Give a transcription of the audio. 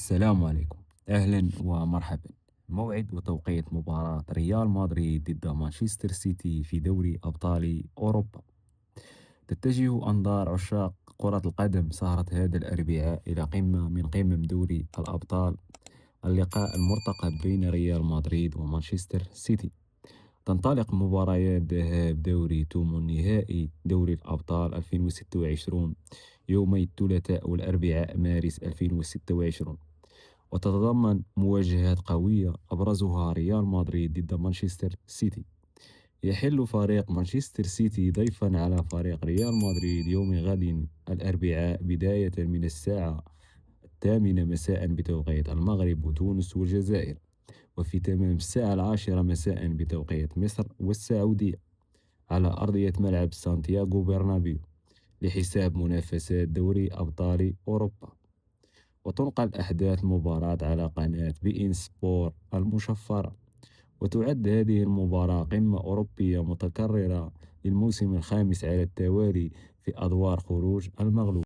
السلام عليكم. أهلا ومرحبا. موعد وتوقيت مباراة ريال مدريد ضد مانشستر سيتي في دوري أبطال أوروبا. تتجه أنظار عشاق كرة القدم سهرة هذا الأربعاء إلى قمة من قمم دوري الأبطال، اللقاء المرتقب بين ريال مدريد ومانشستر سيتي. تنطلق مباريات ذهاب دوري ثمن نهائي دوري الأبطال 2026 يومي الثلاثاء والأربعاء مارس 2026، وتتضمن مواجهات قوية أبرزها ريال مدريد ضد مانشستر سيتي. يحل فريق مانشستر سيتي ضيفا على فريق ريال مدريد يوم غد الأربعاء بداية من الساعة 8 مساء بتوقيت المغرب وتونس والجزائر، وفي تمام الساعة 10 مساء بتوقيت مصر والسعودية، على أرضية ملعب سانتياغو برنابيو، لحساب منافسات دوري أبطال أوروبا. وتنقل أحداث المباراة على قناة بي إن سبور المشفرة. وتعد هذه المباراة قمة أوروبية متكررة للموسم الخامس على التوالي في أدوار خروج المغلوب.